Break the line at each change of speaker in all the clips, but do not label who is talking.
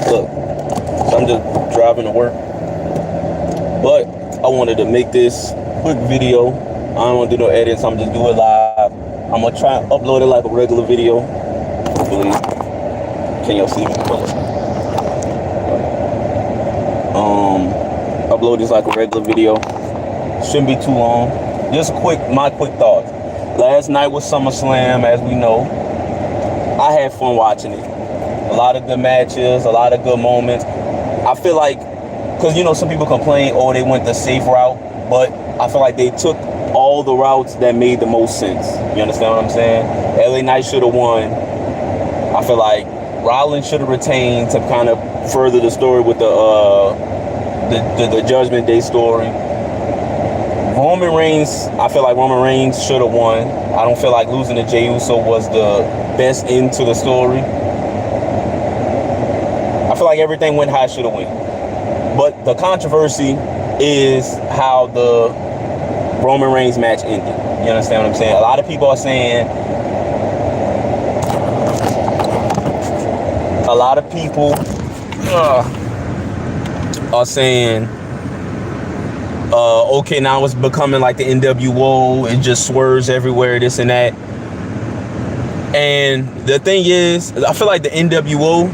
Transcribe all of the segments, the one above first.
Look, so I'm just driving to work, but I wanted to make this quick video. I don't want to do no edits. I'm just do it live. I'm gonna try and upload it like a regular video. Hopefully, can y'all see me? Upload this like a regular video. Shouldn't be too long. Just my quick thoughts. Last night was SummerSlam, as we know. I had fun watching it. A lot of good matches, a lot of good moments. I feel like, because you know, some people complain, oh, they went the safe route, but I feel like they took all the routes that made the most sense. You understand what I'm saying? LA Knight should have won. I feel like Rollins should have retained to kind of further the story with the Judgment Day story. Roman Reigns, I feel like Roman Reigns should have won. I don't feel like losing to Jey Uso was the best end to the story. I feel like everything went how it should have went. But the controversy is how the Roman Reigns match ended. You understand what I'm saying? A lot of people are saying, okay, now it's becoming like the NWO. It just swerves everywhere, this and that. And the thing is, I feel like the NWO,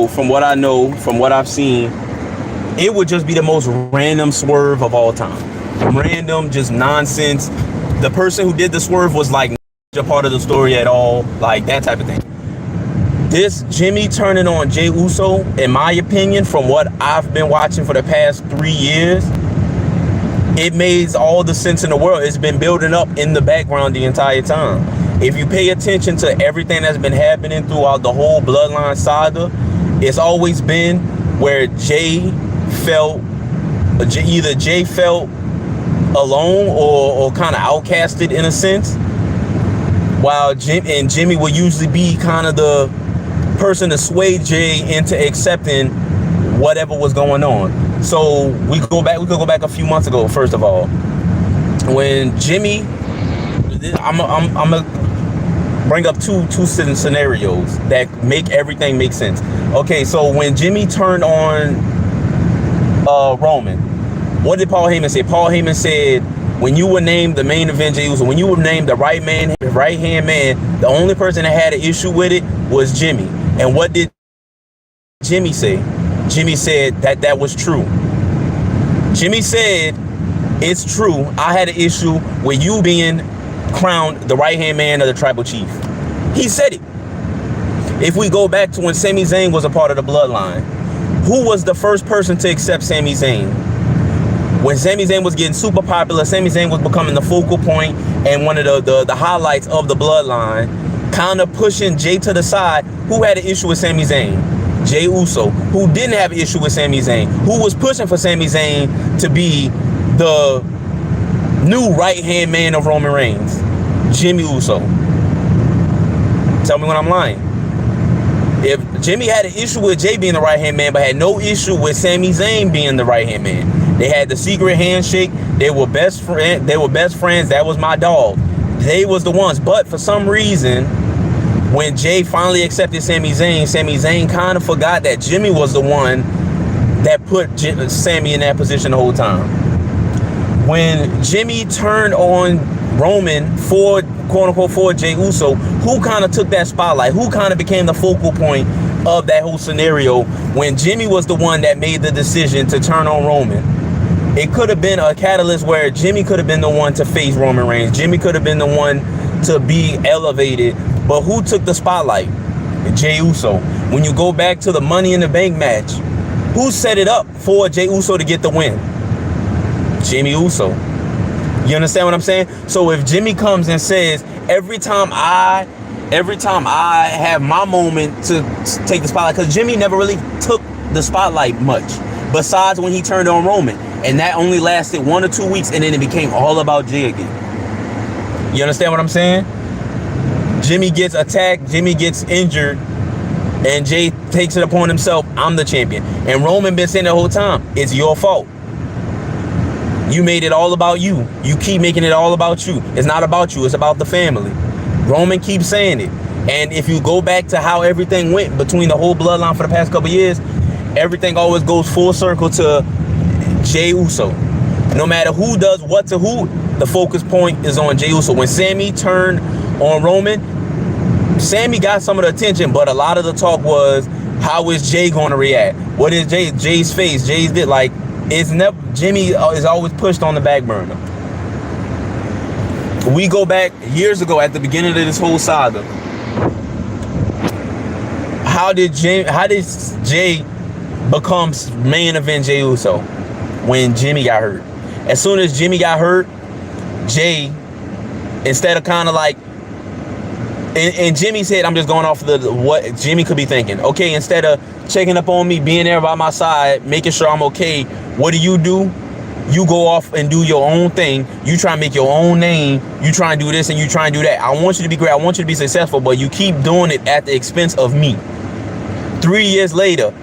from what I know, from what I've seen, it would just be the most random swerve of all time. Random, just nonsense. The person who did the swerve was like not a part of the story at all, like that type of thing. This Jimmy turning on Jey Uso, in my opinion, from what I've been watching for the past 3 years, it makes all the sense in the world. It's been building up in the background the entire time. If you pay attention to everything that's been happening throughout the whole Bloodline saga, it's always been where either Jey felt alone or kind of outcasted in a sense, while Jimmy will usually be kind of the person to sway Jey into accepting whatever was going on. So we could go back a few months ago. First of all, when Jimmy, I'm gonna bring up two scenarios that make everything make sense. Okay, so when Jimmy turned on Roman, what did Paul Heyman say? Paul Heyman said, when you were named the main event, Jey Uso, when you were named the right hand man, the only person that had an issue with it was Jimmy. And what did Jimmy say? Jimmy said that was true. Jimmy said, it's true. I had an issue with you being crowned the right hand man of the tribal chief. He said it. If we go back to when Sami Zayn was a part of the Bloodline, who was the first person to accept Sami Zayn? When Sami Zayn was getting super popular, Sami Zayn was becoming the focal point and one of the highlights of the Bloodline, kind of pushing Jey to the side. Who had an issue with Sami Zayn? Jey Uso. Who didn't have an issue with Sami Zayn? Who was pushing for Sami Zayn to be the new right-hand man of Roman Reigns? Jimmy Uso. Tell me when I'm lying. If Jimmy had an issue with Jey being the right-hand man, but had no issue with Sami Zayn being the right-hand man, they had the secret handshake. They were best friends. That was my dog. They was the ones. But for some reason, when Jey finally accepted Sami Zayn kind of forgot that Jimmy was the one that put Sami in that position the whole time. When Jimmy turned on Roman for, quote unquote, for Jey Uso, who kind of took that spotlight? Who kind of became the focal point of that whole scenario when Jimmy was the one that made the decision to turn on Roman? It could have been a catalyst where Jimmy could have been the one to face Roman Reigns. Jimmy could have been the one to be elevated. But who took the spotlight? Jey Uso. When you go back to the Money in the Bank match, who set it up for Jey Uso to get the win? Jimmy Uso. You understand what I'm saying? So if Jimmy comes and says, every time I have my moment to take the spotlight, because Jimmy never really took the spotlight much, besides when he turned on Roman. And that only lasted 1 or 2 weeks, and then it became all about Jey again. You understand what I'm saying? Jimmy gets attacked, Jimmy gets injured, and Jey takes it upon himself. I'm the champion. And Roman been saying the whole time, it's your fault. You made it all about you. You keep making it all about you. It's not about you. It's about the family. Roman keeps saying it. And if you go back to how everything went between the whole bloodline for the past couple years, everything always goes full circle to Jey Uso. No matter who does what to who, the focus point is on Jey Uso. When Sami turned on Roman, Sami got some of the attention, but a lot of the talk was, how is Jey going to react? What is Jey's face? Jey's did like, it's never, Jimmy is always pushed on the back burner. We go back years ago at the beginning of this whole saga. How did Jey become main event Jey Uso? When Jimmy got hurt. As soon as Jimmy got hurt, Jey, instead of kind of like, and Jimmy said, I'm just going off of what Jimmy could be thinking. Okay, instead of checking up on me, being there by my side, making sure I'm okay, what do? You go off and do your own thing. You try and make your own name. You try and do this and you try and do that. I want you to be great. I want you to be successful, but you keep doing it at the expense of me. 3 years later,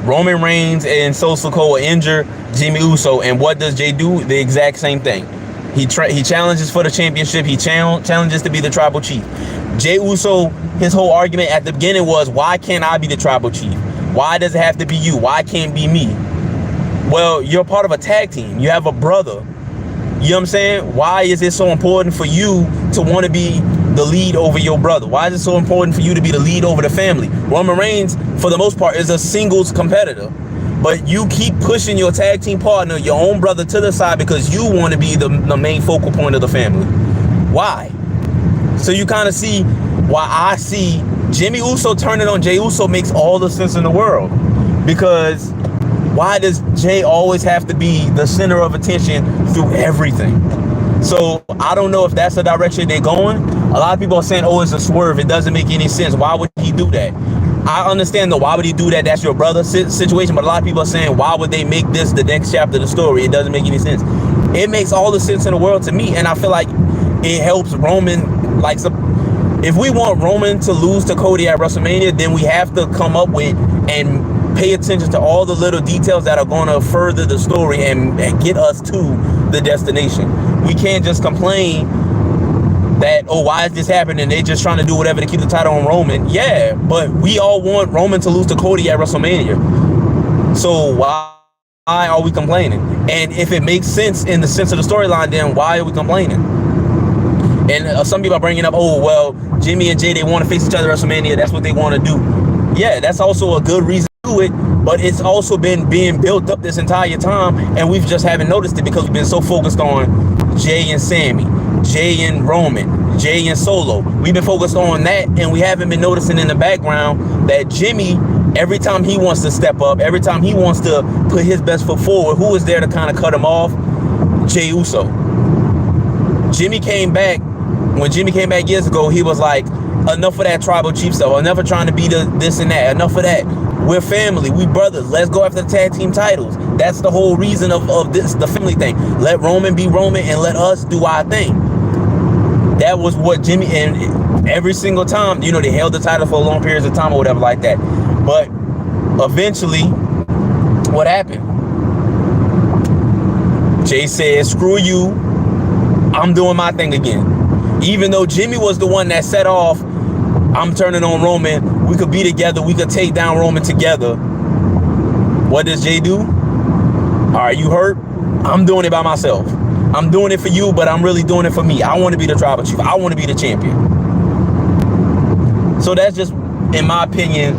Roman Reigns and Solo Sikoa injure Jimmy Uso, and what does Jey do? The exact same thing. He challenges for the championship. He challenges to be the tribal chief. Jey Uso, his whole argument at the beginning was, why can't I be the tribal chief? Why does it have to be you? Why can't it be me? Well, you're part of a tag team. You have a brother. You know what I'm saying? Why is it so important for you to want to be the lead over your brother? Why is it so important for you to be the lead over the family? Roman Reigns, for the most part, is a singles competitor. But you keep pushing your tag team partner, your own brother, to the side because you want to be the main focal point of the family. Why? So you kind of see why I see Jimmy Uso turning on Jey Uso makes all the sense in the world. Because why does Jey always have to be the center of attention through everything? So I don't know if that's the direction they're going. A lot of people are saying, oh, it's a swerve. It doesn't make any sense. Why would he do that? I understand though, why would he do that? That's your brother situation. But a lot of people are saying, why would they make this the next chapter of the story? It doesn't make any sense. It makes all the sense in the world to me. And I feel like it helps Roman, like, if we want Roman to lose to Cody at WrestleMania, then we have to come up with and pay attention to all the little details that are going to further the story and get us to the destination. We can't just complain that, oh, why is this happening? They're just trying to do whatever to keep the title on Roman. Yeah, but we all want Roman to lose to Cody at WrestleMania. So why are we complaining? And if it makes sense in the sense of the storyline, then why are we complaining? And some people are bringing up, oh, well, Jimmy and Jey, they want to face each other at WrestleMania. That's what they want to do. Yeah, that's also a good reason to do it. But it's also been being built up this entire time, and we just haven't noticed it because we've been so focused on Jey and Sami, Jey and Roman, Jey and Solo. We've been focused on that, and we haven't been noticing in the background that Jimmy, every time he wants to step up, every time he wants to put his best foot forward, who is there to kind of cut him off? Jey Uso. Jimmy came back. When Jimmy came back years ago, he was like, enough of that tribal chief stuff, enough of trying to be the this and that, enough of that. We're family, we brothers, let's go after the tag team titles. That's the whole reason of this, the family thing. Let Roman be Roman and let us do our thing. That was what Jimmy, and every single time, you know, they held the title for long periods of time or whatever like that. But eventually, what happened? Jey said, screw you, I'm doing my thing again. Even though Jimmy was the one that set off, I'm turning on Roman, we could be together, we could take down Roman together. What does Jey do? All right, you hurt? I'm doing it by myself. I'm doing it for you, but I'm really doing it for me. I want to be the tribal chief. I want to be the champion. So that's just, in my opinion,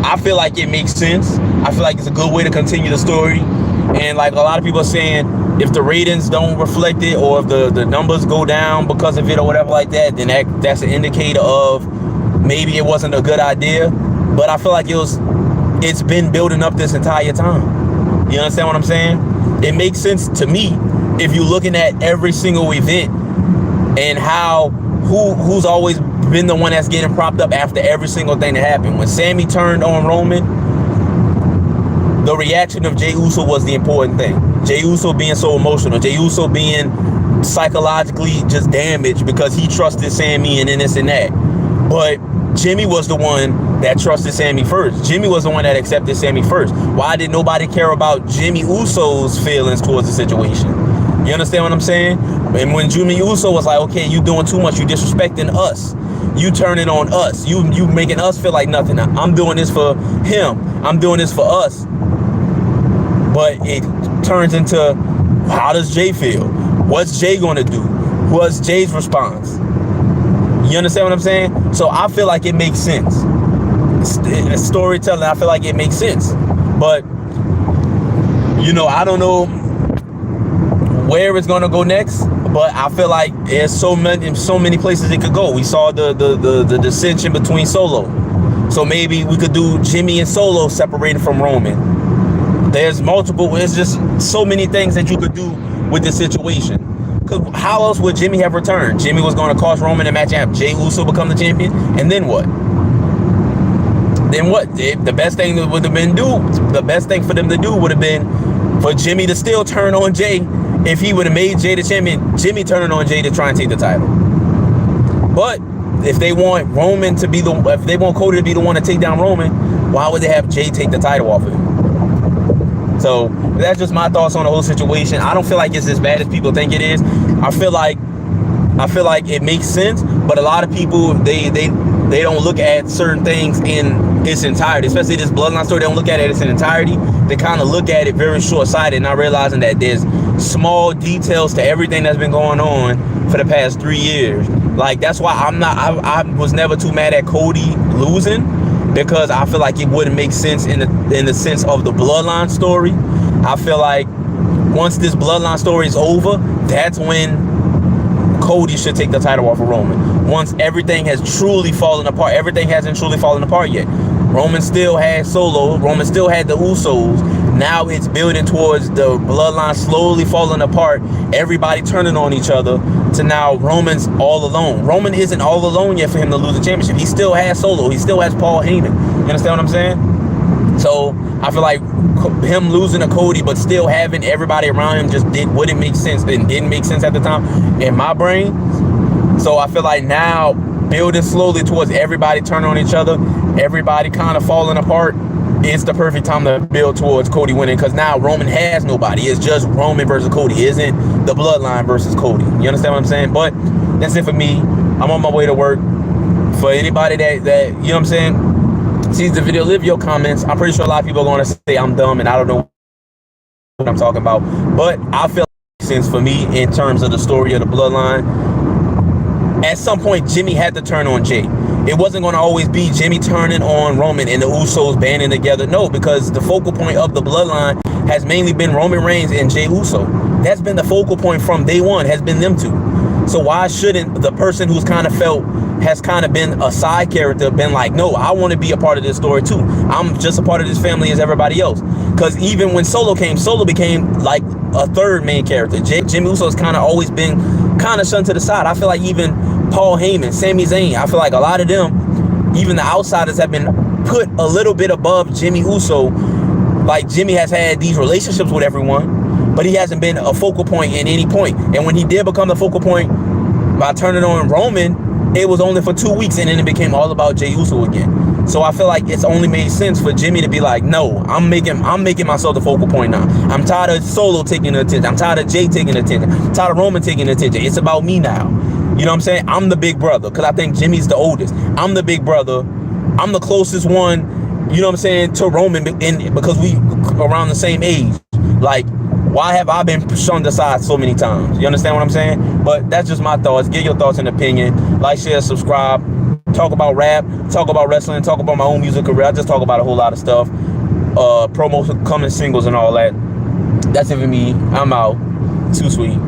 I feel like it makes sense. I feel like it's a good way to continue the story. And like a lot of people are saying, if the ratings don't reflect it, or if the numbers go down because of it or whatever like that, then that's an indicator of maybe it wasn't a good idea. But I feel like it's been building up this entire time. You understand what I'm saying? It makes sense to me if you're looking at every single event and how who's always been the one that's getting propped up after every single thing that happened. When Sami turned on Roman, the reaction of Jey Uso was the important thing. Jey Uso being so emotional, Jey Uso being psychologically just damaged because he trusted Sami and then this and that. But Jimmy was the one that trusted Sami first. Jimmy was the one that accepted Sami first. Why did nobody care about Jimmy Uso's feelings towards the situation? You understand what I'm saying? And when Jimmy Uso was like, okay, you doing too much, you disrespecting us. You turning on us. You making us feel like nothing. I'm doing this for him. I'm doing this for us. But it turns into, how does Jay feel? What's Jay gonna do? What's Jay's response? You understand what I'm saying? So I feel like it makes sense. Storytelling, I feel like it makes sense. But, you know, I don't know where it's gonna go next, but I feel like there's so many places it could go. We saw the dissension between Solo. So maybe we could do Jimmy and Solo separated from Roman. There's just so many things that you could do with this situation. Because how else would Jimmy have returned? Jimmy was going to cost Roman a match and have Jey Uso become the champion, and then what? Then what? The best thing that would have been the best thing for them to do would have been for Jimmy to still turn on Jay. If he would have made Jay the champion, Jimmy turning on Jay to try and take the title. But if they want Roman to be if they want Cody to be the one to take down Roman, why would they have Jay take the title off of him? So that's just my thoughts on the whole situation. I don't feel like it's as bad as people think it is. I feel like it makes sense, but a lot of people they don't look at certain things in its entirety, especially this bloodline story. They don't look at it in its entirety. They kind of look at it very short-sighted, not realizing that there's small details to everything that's been going on for the past 3 years. Like, that's why I was never too mad at Cody losing, because I feel like it wouldn't make sense in the sense of the bloodline story. I feel like once this bloodline story is over, that's when Cody should take the title off of Roman. Once everything has truly fallen apart. Everything hasn't truly fallen apart yet. Roman still had Solo. Roman still had the Usos. Now it's building towards the bloodline slowly falling apart. Everybody turning on each other to now Roman's all alone. Roman isn't all alone yet for him to lose the championship. He still has Solo. He still has Paul Heyman. You understand what I'm saying? So I feel like him losing to Cody but still having everybody around him just wouldn't make sense and didn't make sense at the time in my brain. So I feel like now building slowly towards everybody turning on each other, everybody kind of falling apart, it's the perfect time to build towards Cody winning, because now Roman has nobody. It's just Roman versus Cody. It isn't the bloodline versus Cody. You understand what I'm saying? But that's it for me. I'm on my way to work. For anybody that you know what I'm saying, sees the video, leave your comments. I'm pretty sure a lot of people are going to say I'm dumb and I don't know what I'm talking about. But I feel like it makes sense for me in terms of the story of the bloodline. At some point, Jimmy had to turn on Jay. It wasn't going to always be Jimmy turning on Roman and the Usos banding together. No, because the focal point of the bloodline has mainly been Roman Reigns and Jey Uso. That's been the focal point from day one, has been them two. So why shouldn't the person who's kind of has kind of been a side character been like, no, I want to be a part of this story too. I'm just a part of this family as everybody else. Because even when Solo came, Solo became like a third main character. Jimmy Uso's kind of always been kind of shunned to the side. I feel like even Paul Heyman, Sami Zayn, I feel like a lot of them, even the outsiders, have been put a little bit above Jimmy Uso. Like, Jimmy has had these relationships with everyone, but he hasn't been a focal point in any point. And when he did become the focal point by turning on Roman, it was only for 2 weeks, and then it became all about Jey Uso again. So I feel like it's only made sense for Jimmy to be like, no, I'm making myself the focal point now. I'm tired of Solo taking the attention. I'm tired of Jay taking the attention. I'm tired of Roman taking the attention. It's about me now. You know what I'm saying? I'm the big brother, because I think Jimmy's the oldest. I'm the big brother. I'm the closest one, you know what I'm saying, to Roman, because we around the same age. Like, why have I been shunned aside so many times? You understand what I'm saying? But that's just my thoughts. Give your thoughts and opinion. Like, share, subscribe. Talk about rap. Talk about wrestling. Talk about my own music career. I just talk about a whole lot of stuff. Promos, coming singles and all that. That's it for me. I'm out. Too sweet.